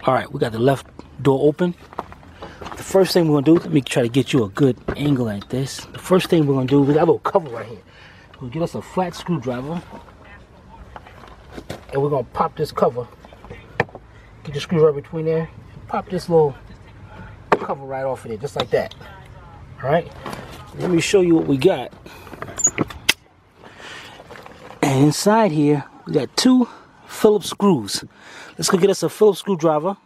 All right, we got the left door open. The first thing we're gonna do, let me try to get you a good angle at this. The first thing we're gonna do, we got a little cover right here. We'll get us a flat screwdriver, and we're gonna pop this cover. Get your screwdriver between there, pop this little cover right off of it, just like that. All right, let me show you what we got. And inside here, we got 2 Phillips screws. Let's go get us a Phillips screwdriver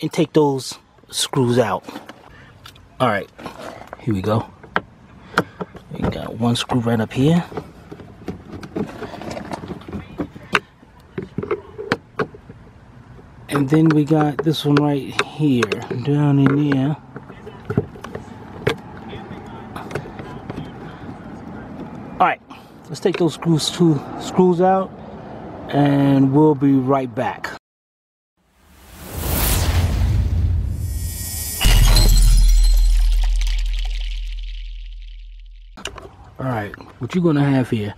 and take those screws out. All right, here we go. We got 1 screw right up here. And then we got this one right here, down in there. All right, let's take those two screws out, and we'll be right back. All right, what you're gonna have here,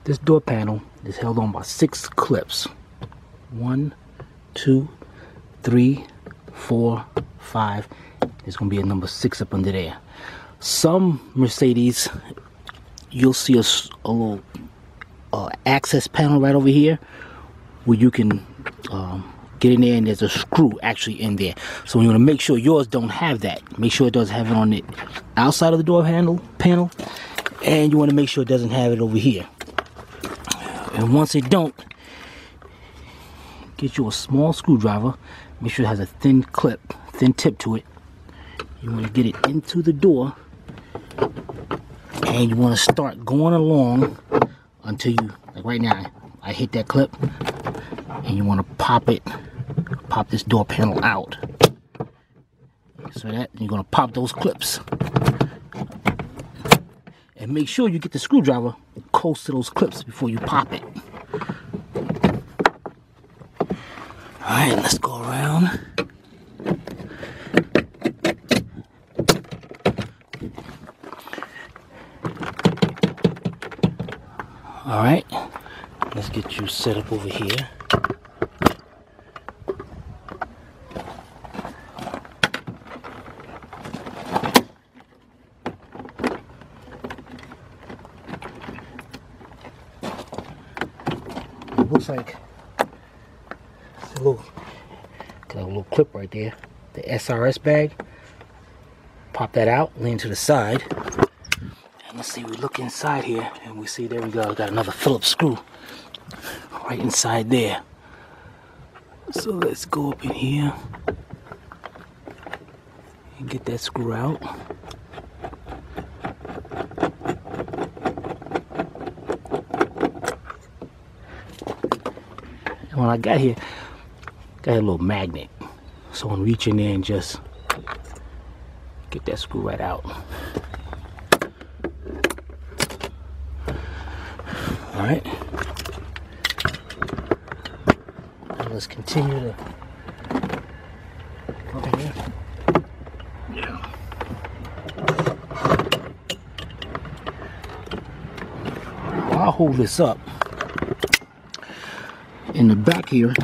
this door panel is held on by 6 clips. 1, 2, 3, 4, 5. There's gonna be a number 6 up under there. Some Mercedes, you'll see a little access panel right over here where you can get in there, and there's a screw actually in there. So you want to make sure yours don't have that. Make sure it does have it on the outside of the door panel, and you want to make sure it doesn't have it over here. And once it don't, get you a small screwdriver. Make sure it has a thin tip to it. You want to get it into the door, and you want to start going along until you, like right now, I hit that clip, and you want to pop this door panel out. So that you're going to pop those clips, and make sure you get the screwdriver close to those clips before you pop it. All right, let's go around. All right, let's get you set up over here. It looks like it's got a little clip right there. The SRS bag. Pop that out, lean to the side. Let's see, we look inside here and we see, there we go, we got another Phillips screw right inside there. So let's go up in here and get that screw out. And when I got here, got a little magnet. So I'm reaching in and just get that screw right out. Alright, let's continue to go in here. Yeah. I'll hold this up. In the back here,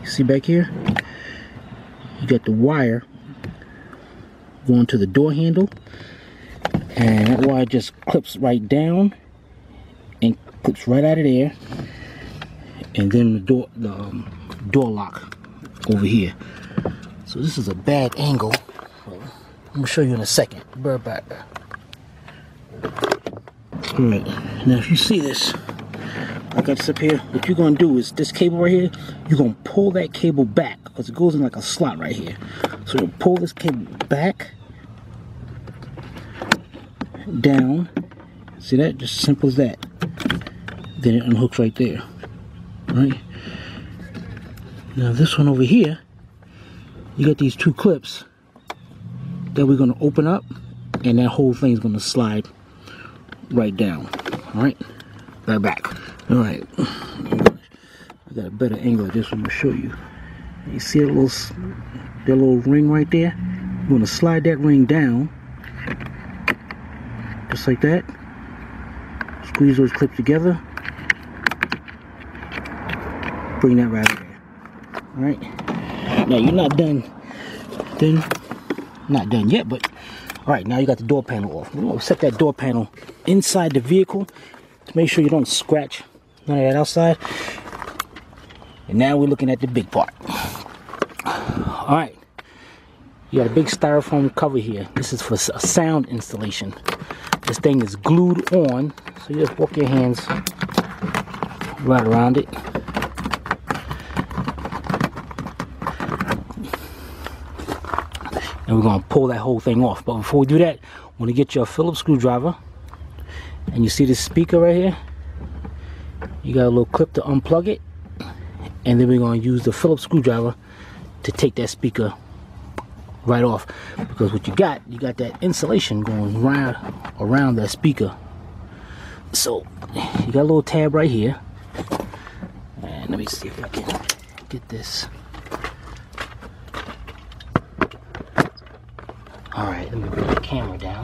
you see back here, you got the wire going to the door handle, and that wire just clips right down and clips right out of there, and then the door lock over here. So this is a bad angle. I'm gonna show you in a second. Be right back. All right, now if you see this, I got this up here. What you're gonna do is this cable right here, you're gonna pull that cable back because it goes in like a slot right here. So you'll pull this cable back, down. See that? Just simple as that. Then it unhooks right there. Right? Now this one over here, you got these 2 clips that we're gonna open up, and that whole thing's gonna slide right down. Alright? Right back. Alright. I got a better angle of this one to show you. You see that little ring right there? You're gonna slide that ring down. Just like that. Squeeze those clips together. Bring that right there. Alright. Now you're not done. Not done yet, but all right. Now you got the door panel off. We're gonna set that door panel inside the vehicle to make sure you don't scratch none of that outside. And now we're looking at the big part. All right. You got a big styrofoam cover here. This is for a sound installation. This thing is glued on, so you just walk your hands right around it. And we're going to pull that whole thing off. But before we do that, want to get your Phillips screwdriver. And you see this speaker right here? You got a little clip to unplug it. And then we're going to use the Phillips screwdriver to take that speaker right off, because what you got that insulation going right around that speaker. So you got a little tab right here, and let me see if I can get this. All right, let me bring the camera down.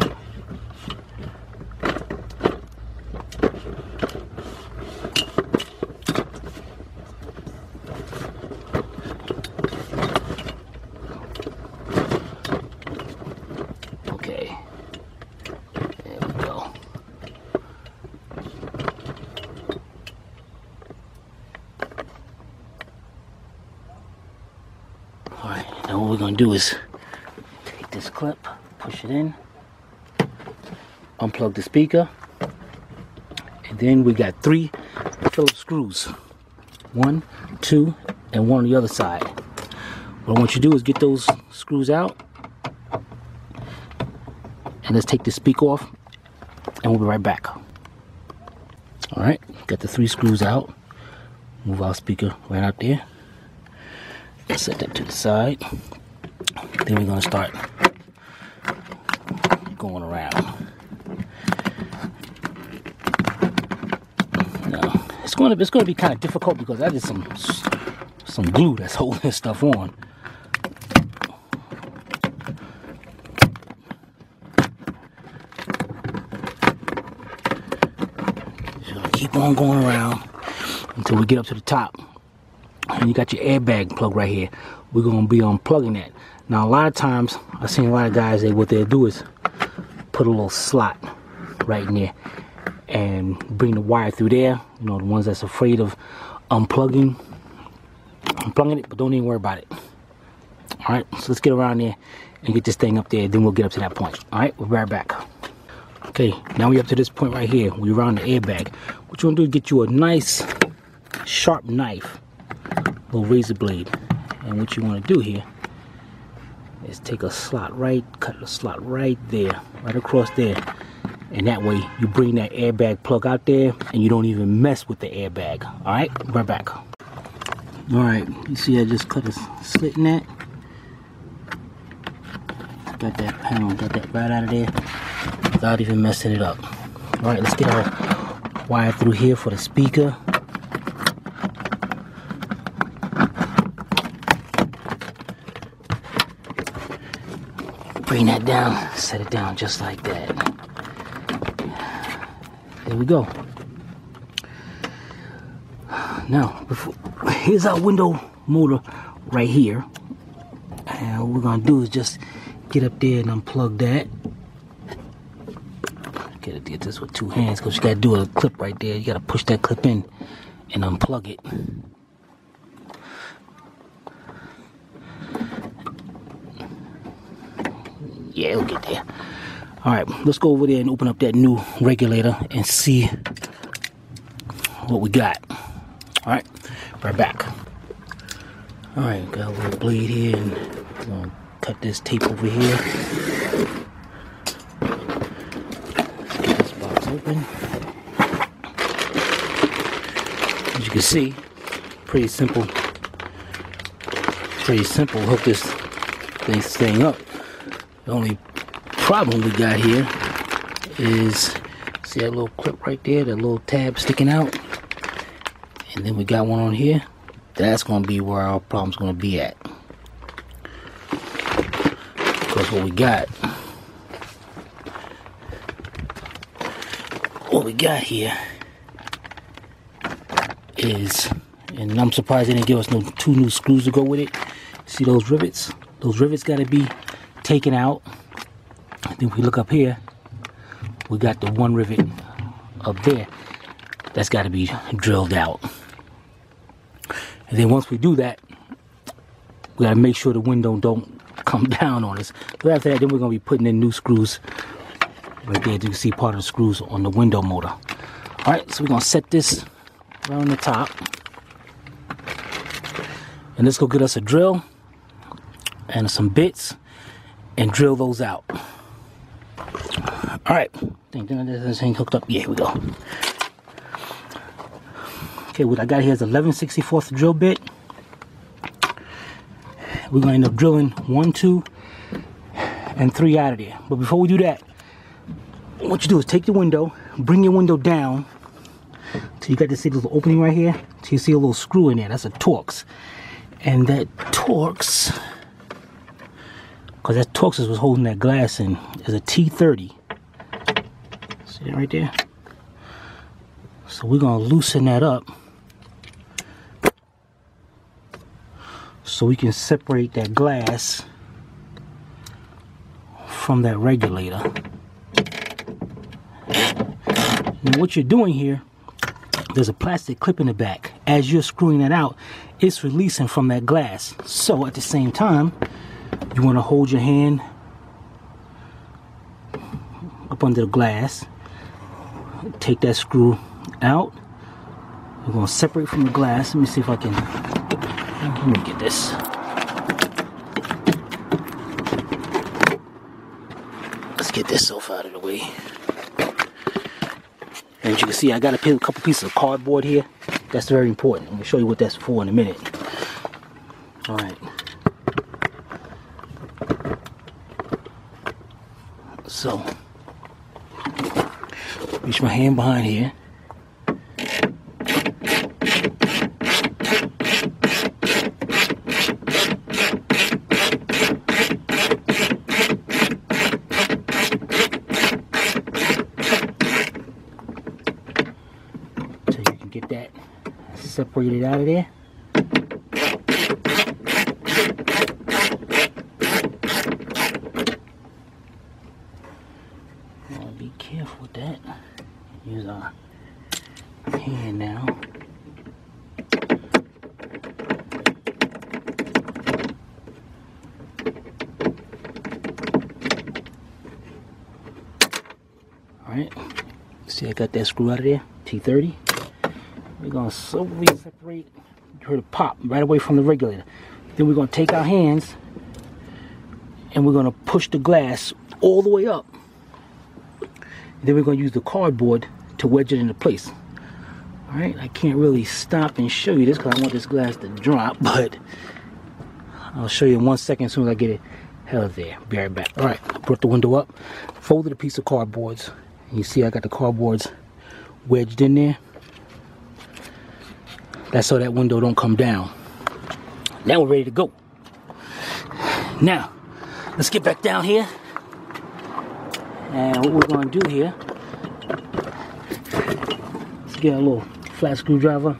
Now what we're going to do is take this clip, push it in, unplug the speaker, and then we got 3 Phillips screws. 1, 2, and 1 on the other side. What I want you to do is get those screws out, and let's take the speaker off, and we'll be right back. Alright, got the 3 screws out. Move our speaker right out there. Set that to the side. Then we're going to start going around. Now it's going to be kind of difficult because that is some glue that's holding this stuff on. Just keep on going around until we get up to the top. And you got your airbag plug right here. We're going to be unplugging that. Now a lot of times I've seen a lot of guys, what they'll do is put a little slot right in there and bring the wire through there. You know, the ones that's afraid of unplugging it, but don't even worry about it. Alright, so let's get around there and get this thing up there, then we'll get up to that point. Alright, we'll be right back. Okay, now we're up to this point right here. We're around the airbag. What you want to do is get you a nice sharp knife, little razor blade, and what you want to do here is take a slot cut a slot right there, right across there, and that way you bring that airbag plug out there and you don't even mess with the airbag. Alright, right back. Alright, you see I just cut a slit in that. Got that panel, got that right out of there without even messing it up. Alright, let's get our wire through here for the speaker. Bring that down, set it down just like that. There we go. Now, here's our window motor right here. And what we're gonna do is just get up there and unplug that. Get this with 2 hands because you gotta do a clip right there. You gotta push that clip in and unplug it. Yeah, it'll get there. Alright, let's go over there and open up that new regulator and see what we got. Alright, right back. Alright, got a little blade here and we're gonna cut this tape over here. Let's get this box open. As you can see, pretty simple. Hook this thing up. The only problem we got here is, see that little clip right there, that little tab sticking out, and then we got one on here. That's going to be where our problem's going to be at, because what we got here is, and I'm surprised they didn't give us no 2 new screws to go with it. See those rivets? Those rivets got to be taken out. Then if we look up here, we got the one rivet up there that's got to be drilled out. And then once we do that, we got to make sure the window don't come down on us. But after that, then we're going to be putting in new screws. Right there, you can see part of the screws on the window motor. Alright, so we're going to set this around the top. And let's go get us a drill and some bits and drill those out. Alright, think this ain't hooked up. Yeah, here we go. Okay, what I got here is 11/64 drill bit. We're going to end up drilling 1, 2, and 3 out of there. But before we do that, what you do is take your window, bring your window down till you got this little opening right here. Till you see a little screw in there. That's a Torx. And that Torx, because that Torx is what's holding that glass in, is a T30. See that right there? So we're going to loosen that up so we can separate that glass from that regulator. Now what you're doing here, there's a plastic clip in the back. As you're screwing that out, it's releasing from that glass. So at the same time, you want to hold your hand up under the glass, take that screw out. We're going to separate from the glass. Let me see if I can, let me get this. Let's get this stuff out of the way. And as you can see, I got a couple pieces of cardboard here. That's very important. I'm going to show you what that's for in a minute. Alright. So, reach my hand behind here. Get that separated out of there. Be careful with that. Use our hand now. Alright. See, I got that screw out of there. T30. We're going to slowly separate. You heard it pop right away from the regulator. Then we're going to take our hands and we're going to push the glass all the way up. Then we're going to use the cardboard to wedge it into place. Alright, I can't really stop and show you this because I want this glass to drop, but I'll show you in 1 second as soon as I get it out of there. Be right back. Alright, I brought the window up, folded a piece of cardboards. And you see I got the cardboards wedged in there. That's so that window don't come down. Now we're ready to go. Now, let's get back down here. And what we're going to do here, let's get a little flat screwdriver.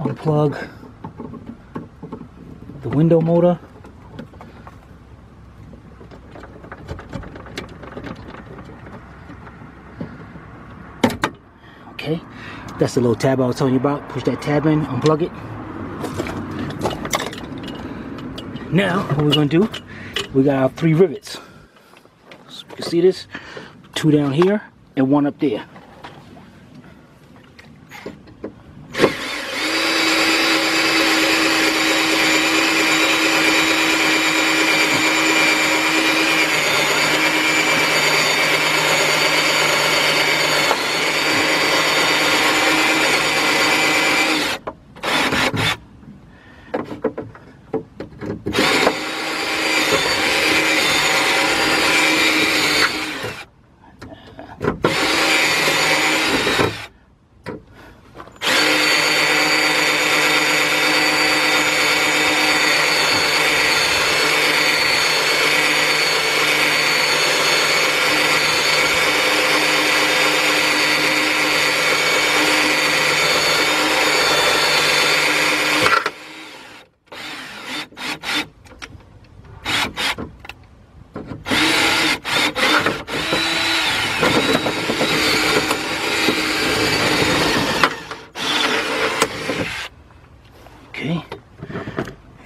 Unplug the window motor. Okay, that's the little tab I was telling you about. Push that tab in, unplug it. Now, what we're going to do, we got our 3 rivets. So you can see this? 2 down here and 1 up there.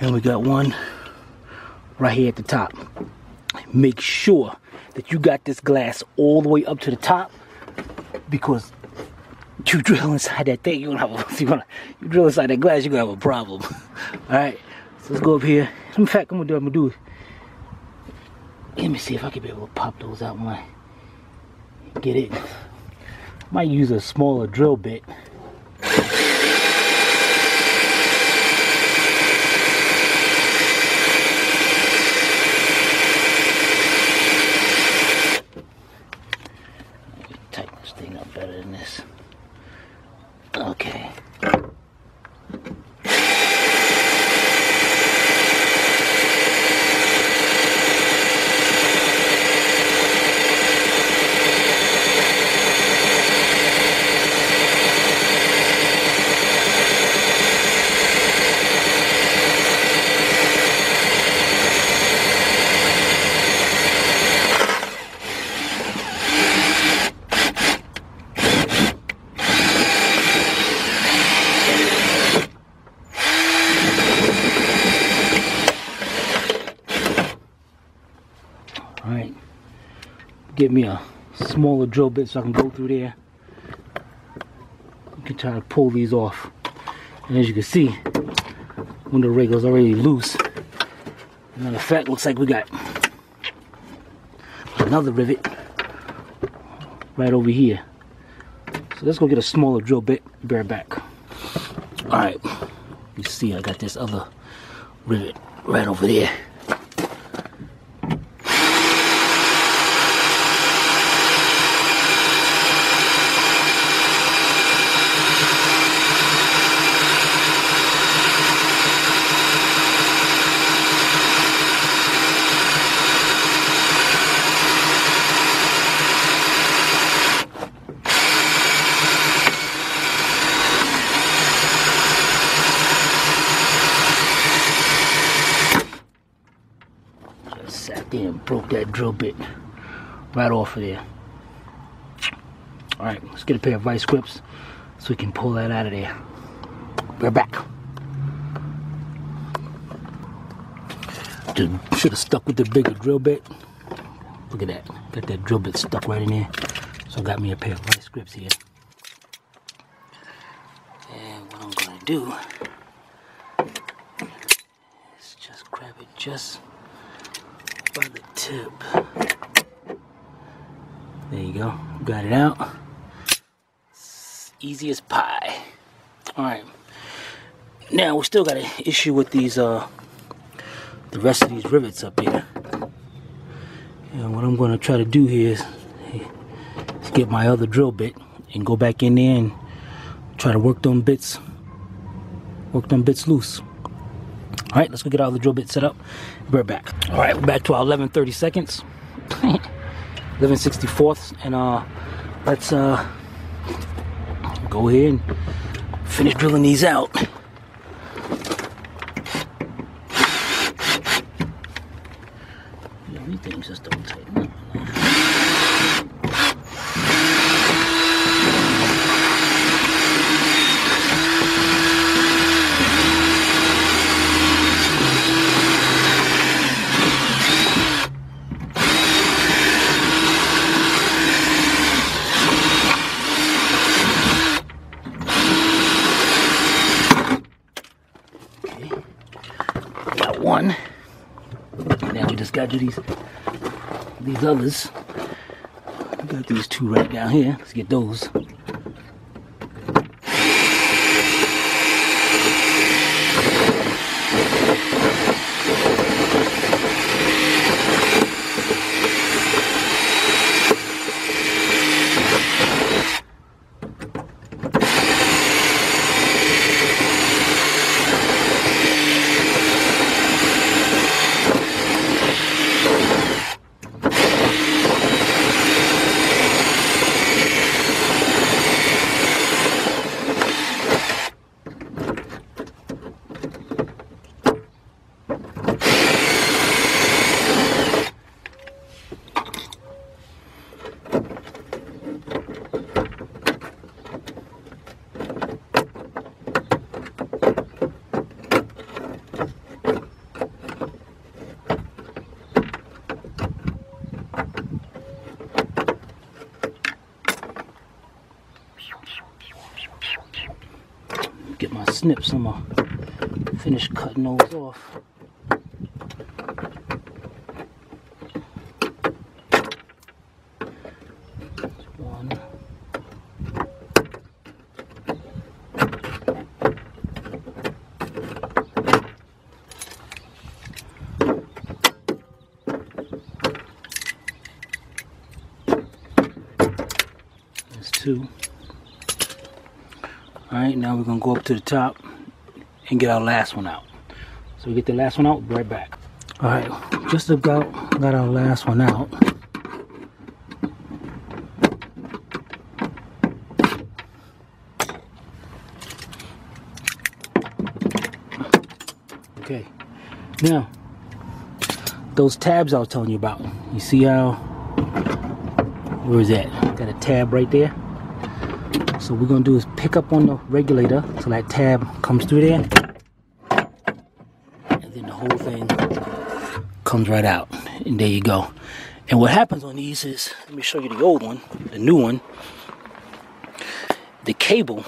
And we got one right here at the top. Make sure that you got this glass all the way up to the top, because you drill inside that thing, you drill inside that glass, you're gonna have a problem. Alright, so let's go up here. In fact, I'm gonna do it. Let me see if I can be able to pop those out when I get it. Might use a smaller drill bit. Tighten this thing up better than this. Okay. Alright, get me a smaller drill bit so I can go through there. You can try to pull these off. And as you can see, when the regulator's already loose, matter of fact, looks like we got another rivet right over here. So let's go get a smaller drill bit, be right back. Alright, you see I got this other rivet right over there. Sat there and broke that drill bit right off of there. Alright, let's get a pair of vice grips so we can pull that out of there. We're back. Should have stuck with the bigger drill bit. Look at that. Got that drill bit stuck right in there. So I got me a pair of vice grips here. And what I'm going to do is just grab it just by the tip. There you go. Got it out. It's easy as pie. Alright. Now we still got an issue with these the rest of these rivets up here. And what I'm gonna try to do here is get my other drill bit and go back in there and try to work them bits loose. Alright, let's go get all the drill bits set up. We're back. Alright, we're back to our 11/32, 11/64, and let's go ahead and finish drilling these out. Yeah, these things just don't tighten up. One. Now we just got to do these others. We got these two right down here. Let's get those. Get my snips. I'm gonna finish cutting those off. One. That's two. Alright, now we're going to go up to the top and get our last one out. So we get the last one out, we'll be right back. Alright, just about got our last one out. Okay, now, those tabs I was telling you about. You see how, where is that? Got a tab right there. So what we're going to do is pick up on the regulator so that tab comes through there. And then the whole thing comes right out. And there you go. And what happens on these is, let me show you the old one, the new one. The cable,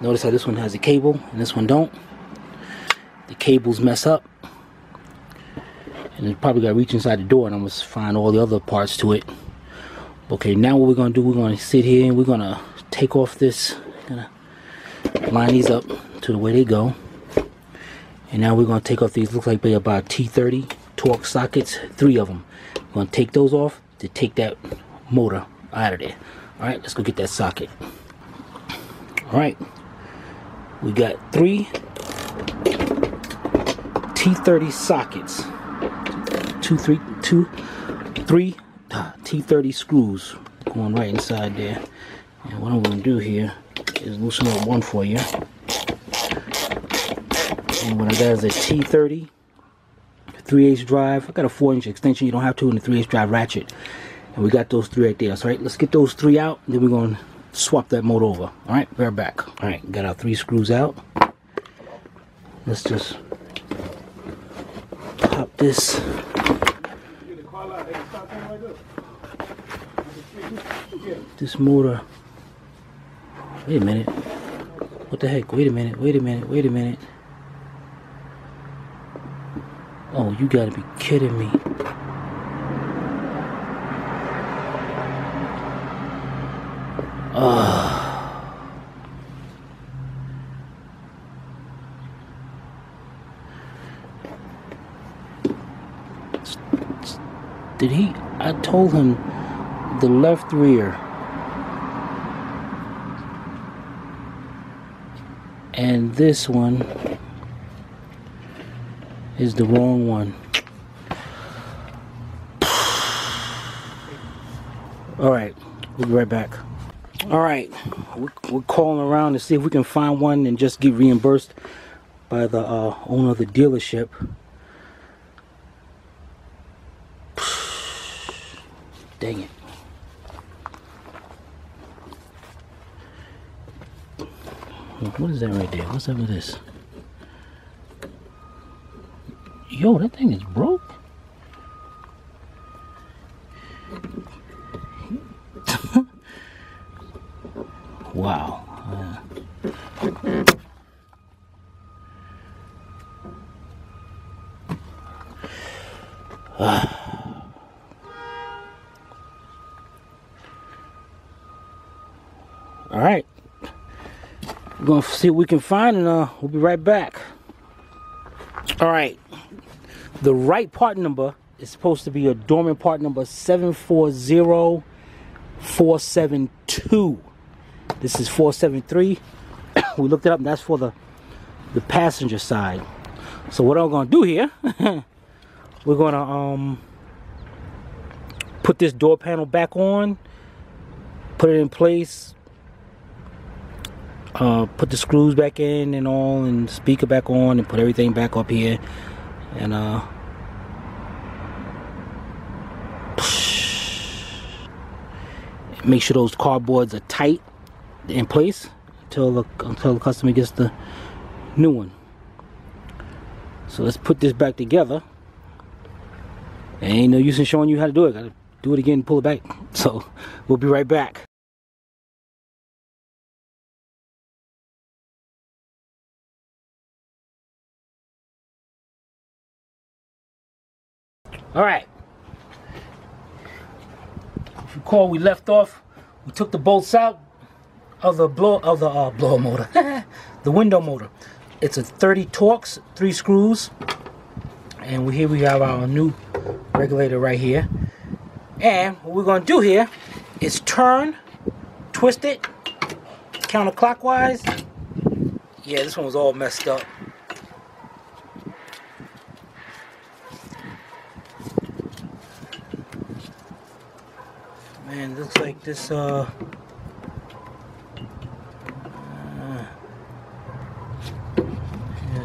notice how this one has a cable and this one don't. The cables mess up. And you probably got to reach inside the door and I'm going to find all the other parts to it. Okay, now what we're going to do, we're going to sit here and we're going to take off this, gonna line these up to the way they go. And now we're going to take off these, looks like they're about T30 torque sockets, 3 of them. We're going to take those off to take that motor out of there. Alright, let's go get that socket. Alright, we got 3 T30 sockets, 3 T30 screws going right inside there. And what I'm going to do here is loosen up one for you. And what I got is a T30 3/8 drive. I got a 4-inch extension. You don't have to in the 3/8 drive ratchet. And we got those 3 right there. So, right, let's get those 3 out. And then we're going to swap that motor over. Alright, we're back. Alright, got our 3 screws out. Let's just pop this. This motor. Wait a minute. What the heck? Wait a minute. Wait a minute. Wait a minute. Oh, you gotta be kidding me. Did he? I told him the left rear and this one is the wrong one. Alright, we'll be right back. Alright, we're calling around to see if we can find one and just get reimbursed by the owner of the dealership. Dang it. What is that right there? What's up with this? Yo, that thing is broke. Wow. All right. We're going to see what we can find, and we'll be right back. All right. The right part number is supposed to be a dormant part number 740472. This is 473. We looked it up, and that's for the passenger side. So what I'm going to do here, we're going to put this door panel back on, put it in place, put the screws back in and all, and speaker back on, and put everything back up here, and make sure those cardboards are tight in place until the customer gets the new one. So let's put this back together. Ain't no use in showing you how to do it. Gotta do it again and pull it back. So we'll be right back. Alright. If you recall, we left off, we took the bolts out of the blower motor. The window motor. It's a 30 Torx, 3 screws. And here we have our new regulator right here. And what we're going to do here is turn, twist it, counterclockwise. Yeah, this one was all messed up. Man, it looks like this,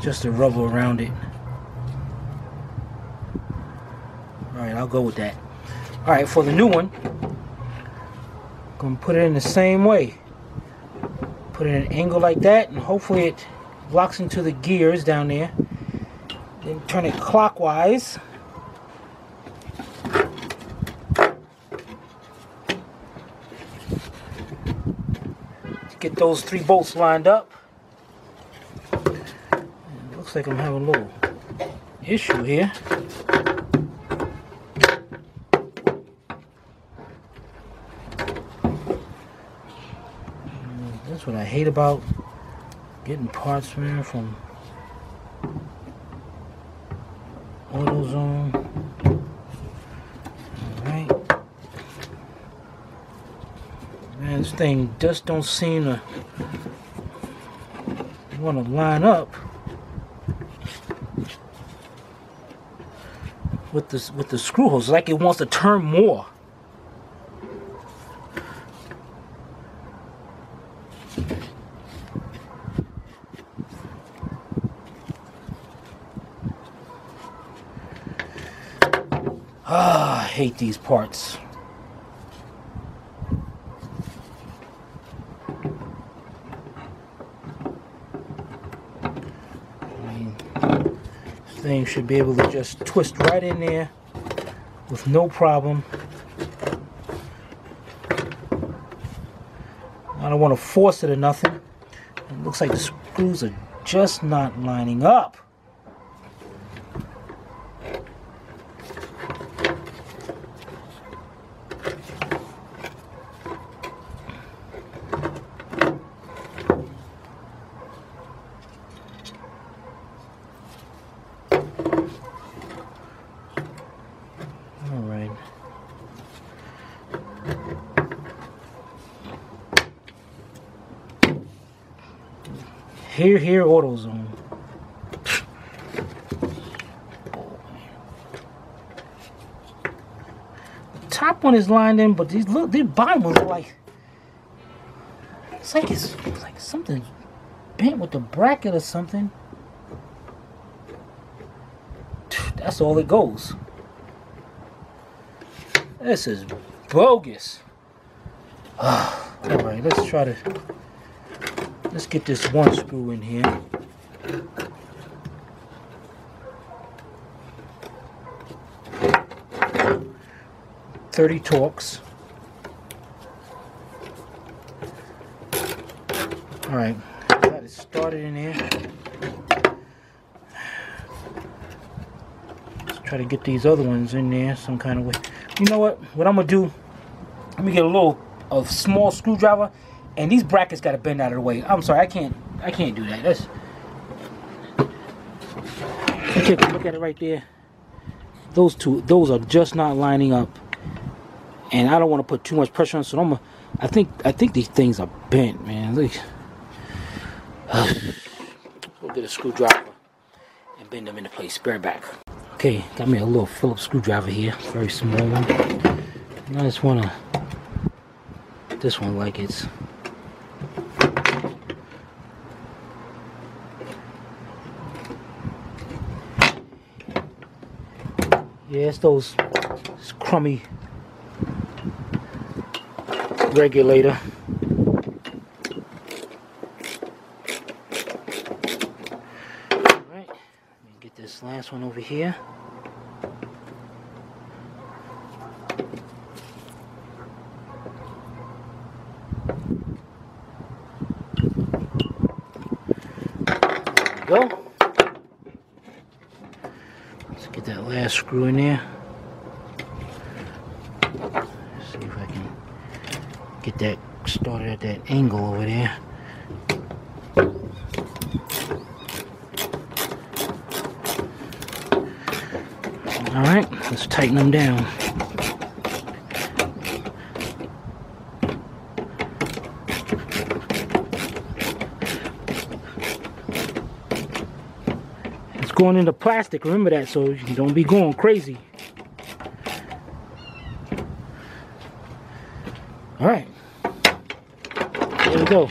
just the rubber around it. Alright, I'll go with that. Alright, for the new one, I'm going to put it in the same way. Put it at an angle like that, and hopefully it locks into the gears down there. Then turn it clockwise. Get those 3 bolts lined up. It looks like I'm having a little issue here. That's what I hate about getting parts, man, from AutoZone. Alright. Man, this thing just don't seem to want to line up with the screw holes. Like it wants to turn more. I hate these parts. This thing should be able to just twist right in there with no problem. I don't want to force it or nothing. It looks like the screws are just not lining up. Here, AutoZone. The top one is lined in, but these bottom ones are like, it's like something bent with the bracket or something. That's all it goes. This is bogus. Alright, let's get this one screw in here. .30 Torx. Alright, got it started in here. Let's try to get these other ones in there some kind of way. You know what? What I'm gonna do, let me get a small screwdriver. And these brackets got to bend out of the way. I'm sorry, I can't do that. Take a look at it right there. Those are just not lining up. And I don't want to put too much pressure on, so I think these things are bent, man. Look. We'll get a screwdriver and bend them into place. Bear back. Okay, got me a little Phillips screwdriver here, very small one. And I just want this one like it's. Yeah, it's this crummy regulator. Alright, let me get this last one over here. There we go. Let's get that last screw in there. that started at that angle over there. Alright, let's tighten them down. It's going into plastic, remember that, so you don't be going crazy. Alright, there we go.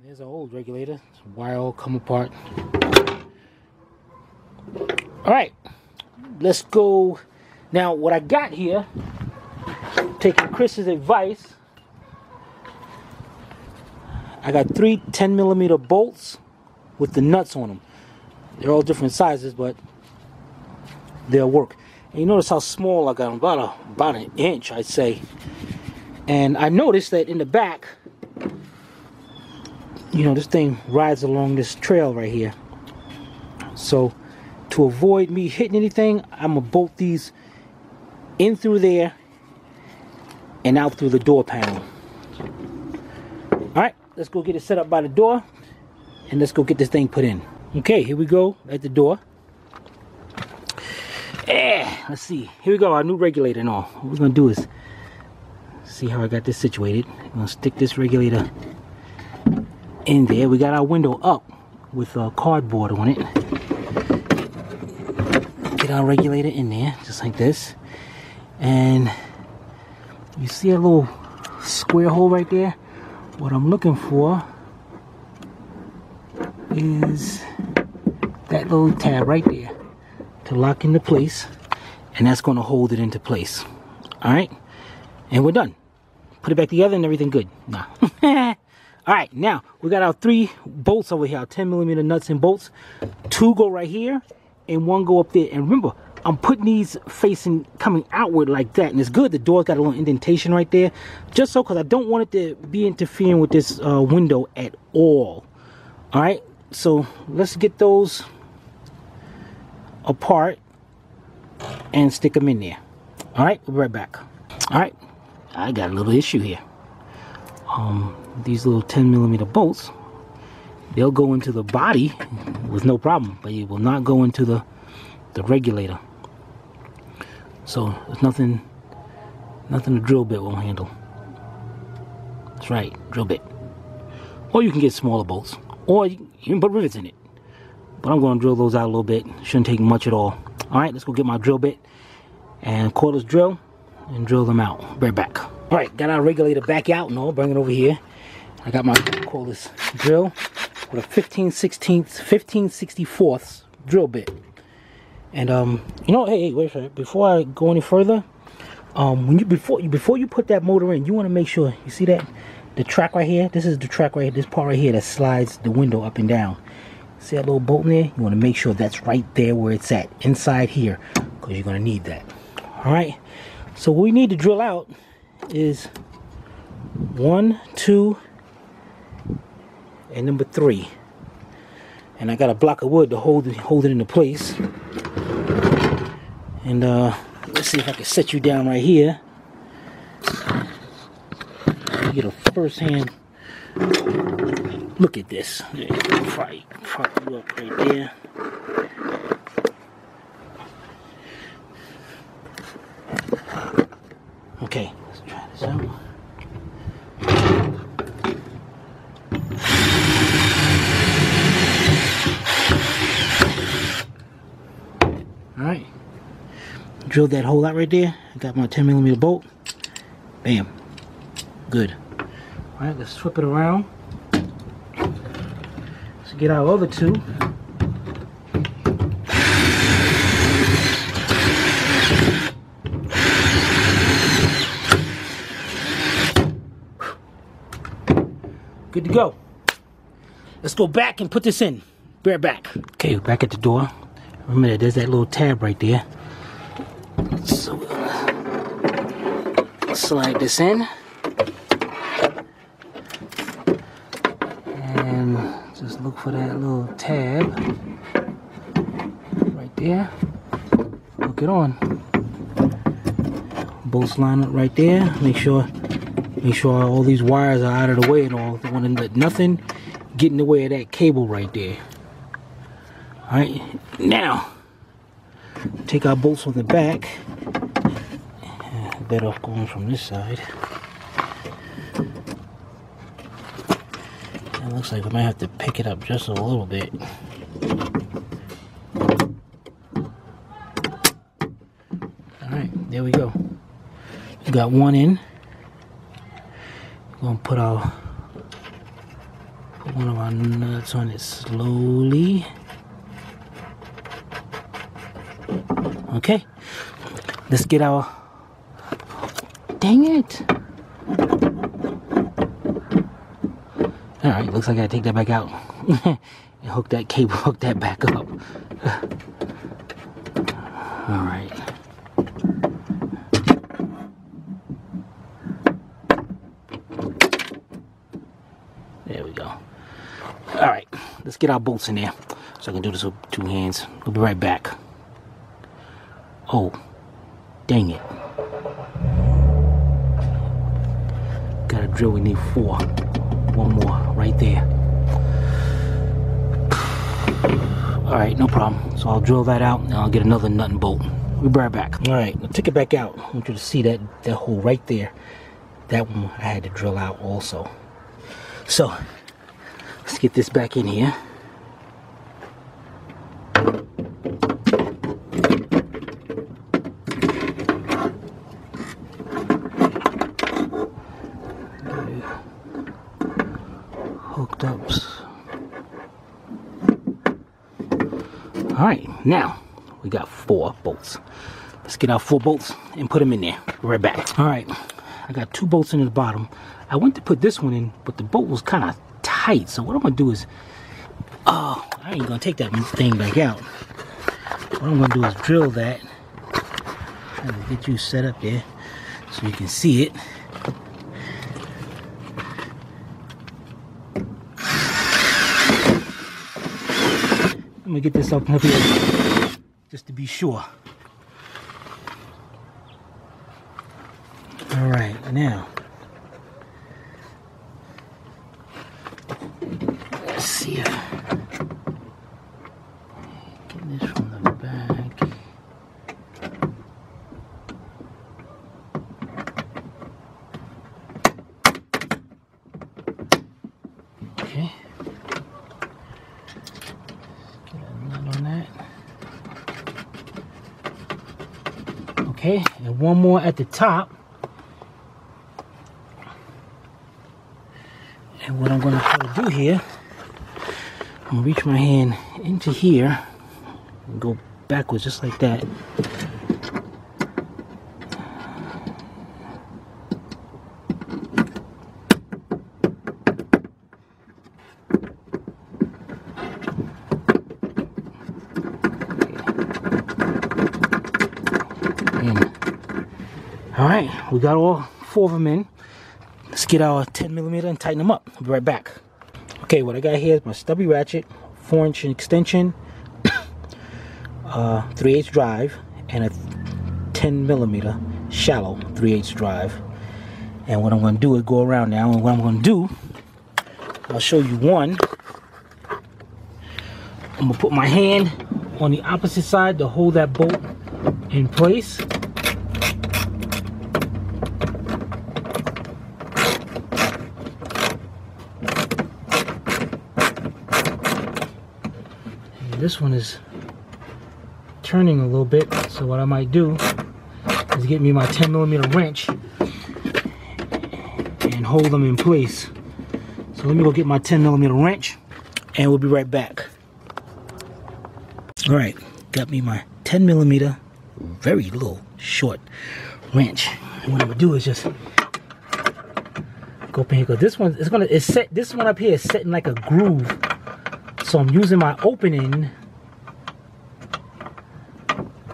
There's an old regulator. Wire all come apart. Alright, let's go. Now, what I got here, taking Chris's advice, I got 3 10mm bolts with the nuts on them. They're all different sizes, but they'll work. And you notice how small I got them, about an inch, I'd say. And I noticed that in the back, you know, this thing rides along this trail right here. So to avoid me hitting anything, I'm gonna bolt these in through there and out through the door panel. Alright, let's go get it set up by the door and let's go get this thing put in. Okay, here we go at the door. Let's see. Here we go, our new regulator and all. What we're gonna do is see how I got this situated. I'm gonna stick this regulator in there. We got our window up with cardboard on it. Get our regulator in there, just like this. And you see a little square hole right there? What I'm looking for is that little tab right there to lock into place. And that's gonna hold it into place. Alright? And we're done. Put it back together and everything good. Nah. Alright, now we got our 3 bolts over here, our 10mm nuts and bolts. 2 go right here and 1 go up there. And remember, I'm putting these facing, coming outward like that. And it's good, the door's got a little indentation right there. Just so, because I don't want it to be interfering with this window at all. Alright, so let's get those apart and stick them in there. Alright, we'll be right back. Alright, I got a little issue here. These little 10mm bolts, they'll go into the body with no problem, but it will not go into the regulator. So there's nothing a drill bit won't handle. That's right, drill bit. Or you can get smaller bolts, or you can put rivets in it. But I'm going to drill those out a little bit. Shouldn't take much at all. Alright, let's go get my drill bit and cordless drill and drill them out. Right back. Alright, got our regulator back out and all. Bring it over here. I got my cordless drill with a 15/64 drill bit. And you know, hey, wait a minute. Before I go any further, before you put that motor in, you want to make sure you see that the track right here. This is the track right here. This part right here that slides the window up and down. See that little bolt in there? You want to make sure that's right there where it's at, inside here, because you're going to need that. Alright, so what we need to drill out is 1, 2, and number 3. And I got a block of wood to hold it into place. And let's see if I can set you down right here. Get a first-hand look at this. Prop you up right there. Okay, let's try this out. Alright. Drilled that hole out right there. I got my 10mm bolt. Bam. Good. Alright, let's flip it around. Let's get our other 2. Good to go. Let's go back and put this in. Be right back. Okay, back at the door. Remember, there's that little tab right there. So we're gonna slide this in. And just look for that little tab right there. Hook it on. Bolts line up right there. Make sure Make sure all these wires are out of the way and all. Don't want to let nothing get in the way of that cable right there. Alright, now take our bolts on the back. Better off going from this side. It looks like we might have to pick it up just a little bit. Alright, there we go. We got one in. We're gonna put one of our nuts on it slowly. Okay, let's get our, dang it. Alright, looks like I gotta take that back out and hook that cable, hook that back up. Alright. There we go. Alright, let's get our bolts in there so I can do this with 2 hands. We'll be right back. Oh, dang it. Got a drill, we need 4. One more right there. Alright, no problem. So I'll drill that out and I'll get another nut and bolt. We'll be right back. Alright, I'll take it back out. I want you to see that hole right there. That one I had to drill out also. So, let's get this back in here. Hooked up. Alright, now we got 4 bolts. Let's get our 4 bolts and put them in there. Be right back. Alright, I got 2 bolts in the bottom. I went to put this one in, but the bolt was kind of tight. So what I'm going to do is, I ain't going to take that thing back out. What I'm going to do is drill that. Try to get you set up there so you can see it. I'm going to get this up here just to be sure. Alright, now let's see if get this from the back. Okay. Get a nut on that. Okay, and one more at the top. And what I'm going to try to do here, I'm going to reach my hand into here and go backwards just like that. Alright, we got all 4 of them in. Let's get our 10mm and tighten them up. I'll be right back. Okay, what I got here is my stubby ratchet, 4-inch extension, 3/8 drive, and a 10mm shallow 3/8 drive. And what I'm going to do is go around now, and what I'm going to do, I'll show you one. I'm going to put my hand on the opposite side to hold that bolt in place. This one is turning a little bit, so what I might do is get me my 10mm wrench and hold them in place. So let me go get my 10mm wrench and we'll be right back. Alright, got me my 10mm very little short wrench. And what I'm gonna do is just go up in here, because this one is set, this one up here is set in like a groove. So I'm using my opening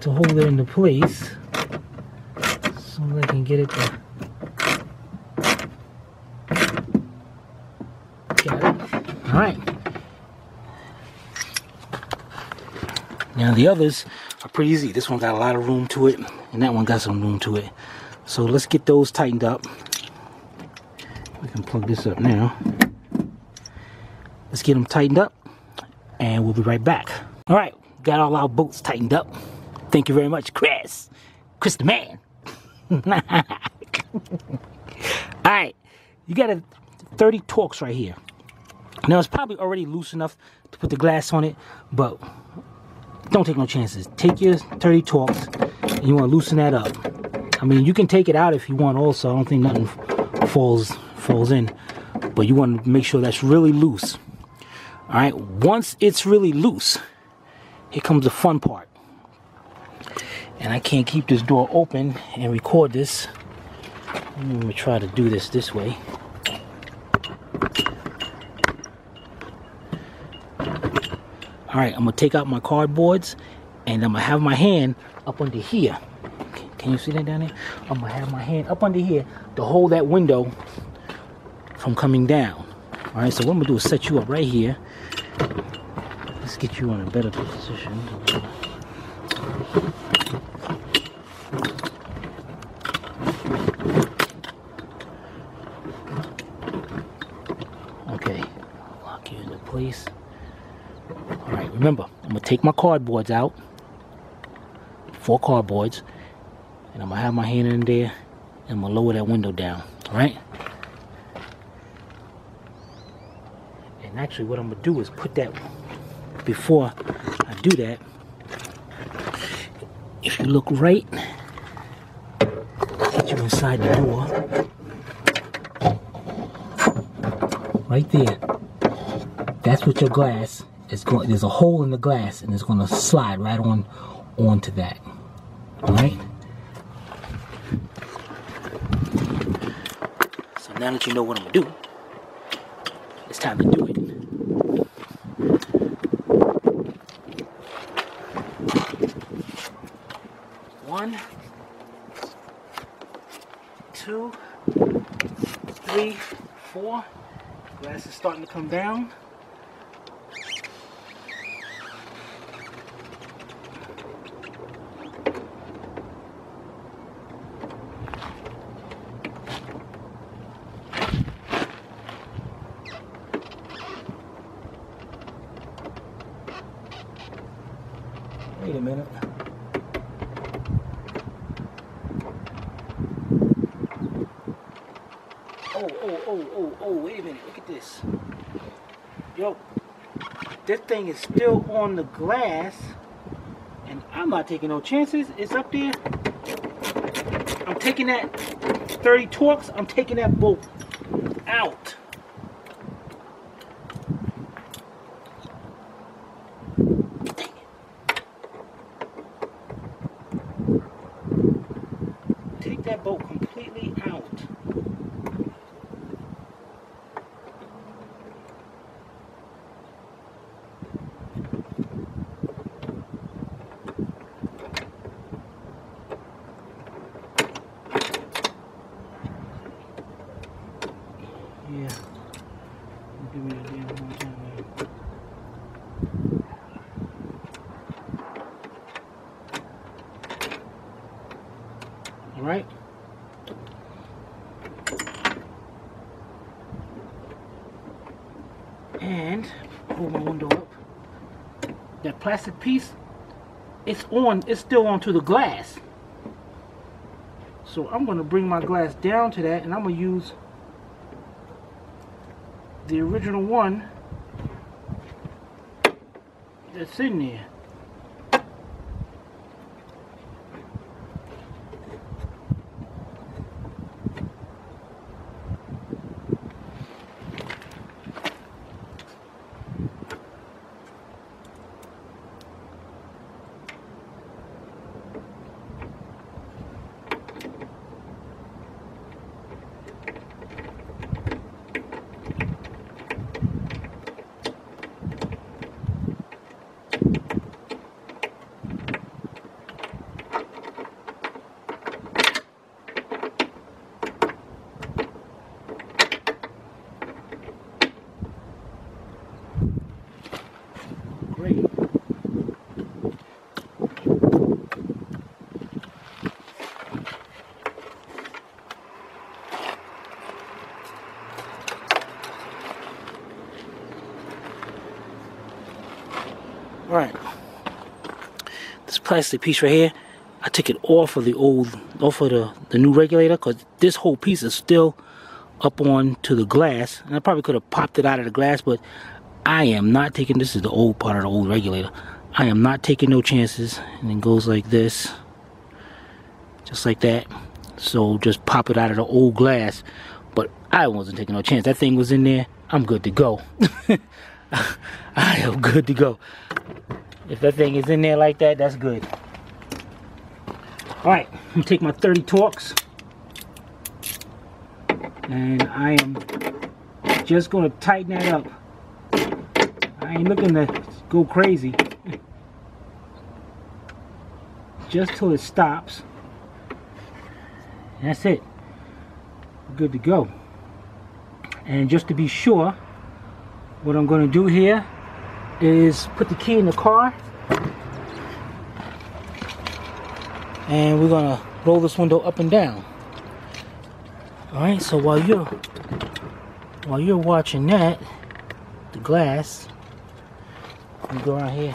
to hold it into place so I can get it to got it. Alright. Now the others are pretty easy. This one got a lot of room to it, and that one got some room to it. So let's get those tightened up. and plug this up now. Let's get them tightened up, and we'll be right back. All right, got all our bolts tightened up. Thank you very much, Chris the man. All right, you got a 30 Torx right here. Now it's probably already loose enough to put the glass on it, but don't take no chances. Take your 30 Torx and you want to loosen that up. I mean, you can take it out if you want also. I don't think nothing falls in, but you want to make sure that's really loose. All right, once it's really loose, here comes the fun part. And I can't keep this door open and record this. Let me try to do this way. All right, I'm gonna take out my cardboards and I'm gonna have my hand up under here. Can you see that down there? I'm gonna have my hand up under here to hold that window from coming down. All right, so what I'm gonna do is set you up right here. Let's get you in a better position. Okay, lock you into place. All right, remember, I'm gonna take my cardboards out, 4 cardboards, and I'm gonna have my hand in there, and I'm gonna lower that window down. All right. And actually, what I'm gonna do is put that. Before I do that, if you look right, get you inside the door, right there. That's what your glass is going. There's a hole in the glass, and it's going to slide right onto that. All right. So now that you know what I'm gonna do, it's time to do it. 1, 2, 3, 4. Glass is starting to come down. Wait a minute. Oh, wait a minute, look at this. Yo, this thing is still on the glass, and I'm not taking no chances. It's up there. I'm taking that 30 Torx, I'm taking that bolt out. Dang it. Take that bolt completely out. Yeah. Give me the damn one time, man. All right. And pull my window up. That plastic piece, it's still onto the glass. So I'm gonna bring my glass down to that, and I'm gonna use the original one that's in there. Right. This plastic piece right here, I took it off of the new regulator, because this whole piece is still up onto the glass, and I probably could have popped it out of the glass, but I am not taking, this is the old part of the old regulator, I am not taking no chances. And it goes like this, just like that. So just pop it out of the old glass, but I wasn't taking no chance. That thing was in there, I'm good to go. I am good to go. If that thing is in there like that, that's good. Alright, I'm going to take my 30 Torx, and I am just going to tighten that up. I ain't looking to go crazy. Just till it stops. And that's it. We're good to go. And just to be sure, what I'm going to do here is put the key in the car, and we're going to roll this window up and down. Alright, so while you're watching that, the glass, let me go around here.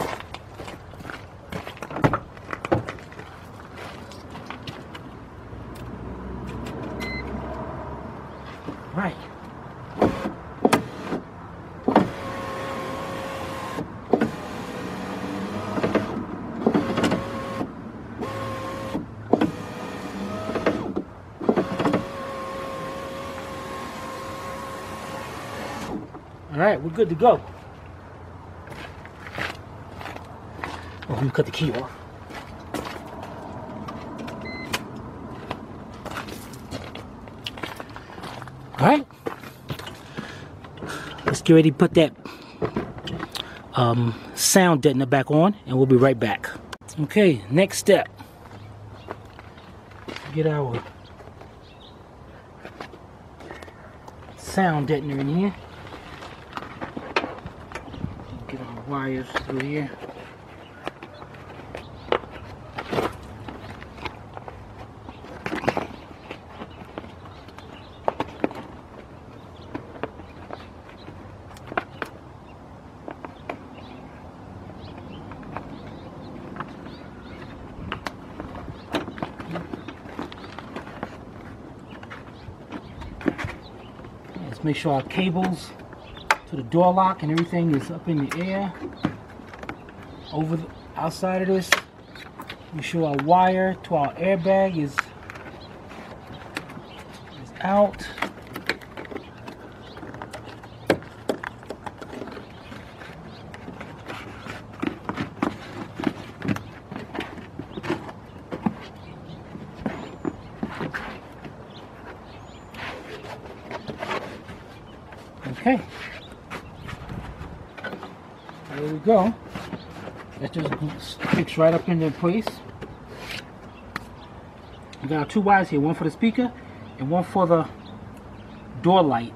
Right. Alright, we're good to go. Oh, let me cut the key off. Alright. Let's get ready to put that sound deadener back on, and we'll be right back. Okay, next step. Get our sound deadener in here. Get our wires through here. Let's make sure our cables to the door lock and everything is up in the air. Over the outside of this, make sure our wire to our airbag is out. Okay, there we go. That just sticks right up into place. We got our two wires here, one for the speaker and one for the door light.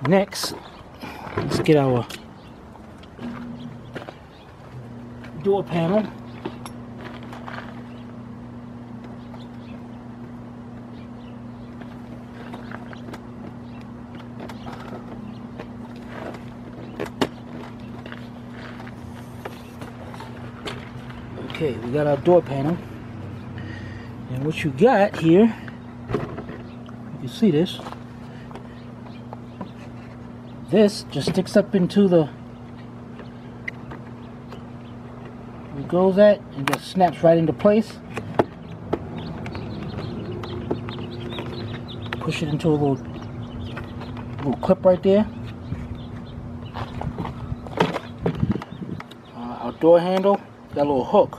Next, let's get our door panel. Okay, we got our door panel, and what you got here, you can see this just sticks up into the, it goes at and just snaps right into place. Push it into a little clip right there. Our door handle got a little hook.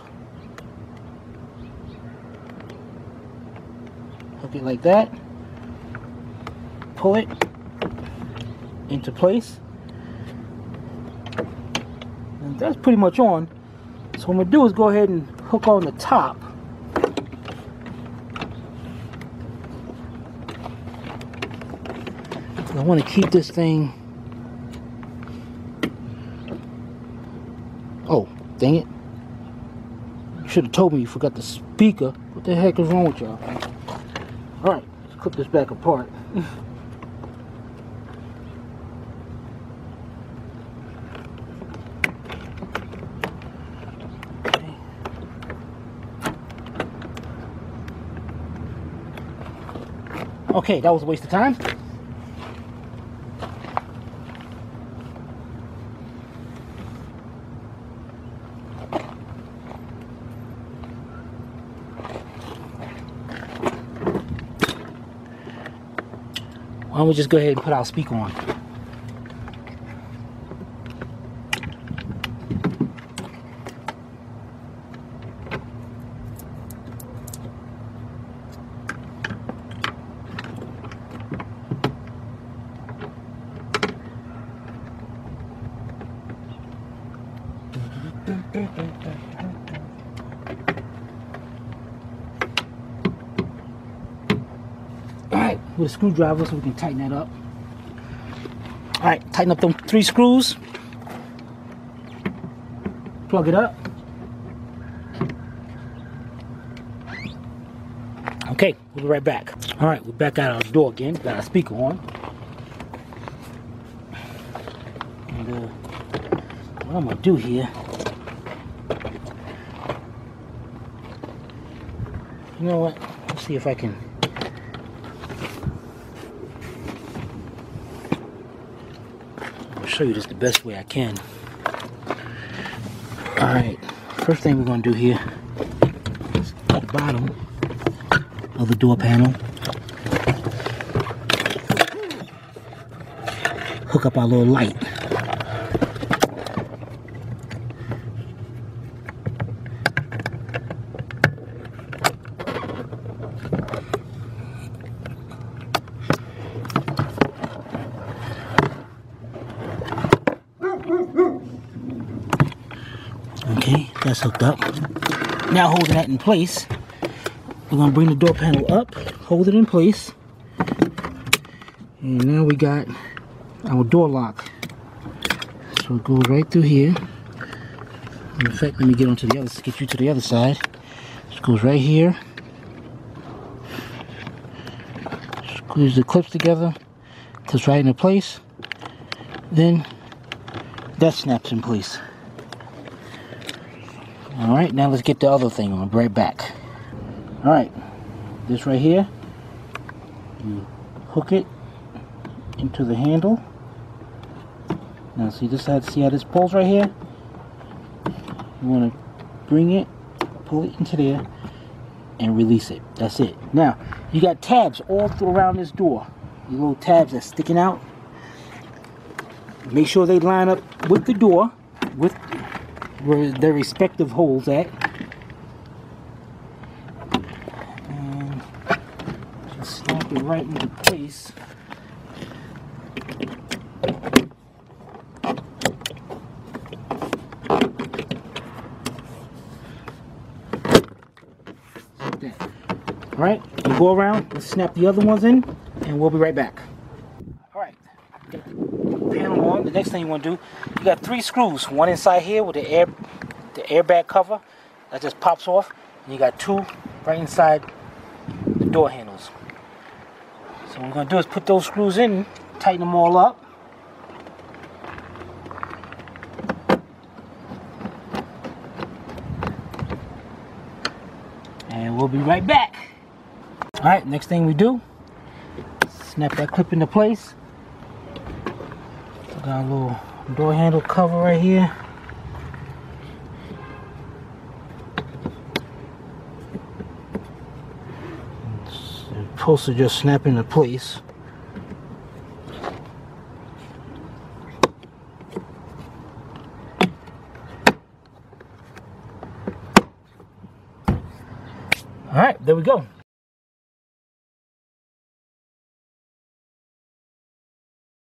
Hook it like that, pull it into place, and that's pretty much on. So what I'm going to do is go ahead and hook on the top. I want to keep this thing, oh dang it, you should have told me you forgot the speaker. What the heck is wrong with y'all? Alright, let's clip this back apart. Okay, that was a waste of time. Why don't we just go ahead and put our speaker on? Alright, with a screwdriver so we can tighten that up. Alright, tighten up them 3 screws. Plug it up. Okay, we'll be right back. Alright, we're back at our door again. Got our speaker on. And what I'm going to do here, you know what, let's see if I can show you this the best way I can. Alright, first thing we're going to do here is at the bottom of the door panel, hook up our little light. Okay, that's hooked up. Now holding that in place, we're going to bring the door panel up, hold it in place, and now we got our door lock. So it goes right through here. In fact, let me get onto the other, get you to the other side. It goes right here. Squeeze the clips together, clips right into place. Then that snaps in place. Alright, now let's get the other thing on, right back. Alright, this right here, you hook it into the handle. Now see this side, see how this pulls right here? You want to bring it, pull it into there, and release it. That's it. Now, you got tabs all around this door. These little tabs that's sticking out. Make sure they line up with the door, with where their respective holes at. And just snap it right into place. Like that. Alright, we'll go around, let's snap the other ones in, and we'll be right back. Alright, get the panel on. The next thing you want to do, you got 3 screws, one inside here with the airbag cover that just pops off, and you got 2 right inside the door handles. So what we're going to do is put those screws in, tighten them all up. And we'll be right back. Alright, next thing we do, snap that clip into place. Got a little door handle cover right here. It's supposed to just snap into place. Alright, there we go.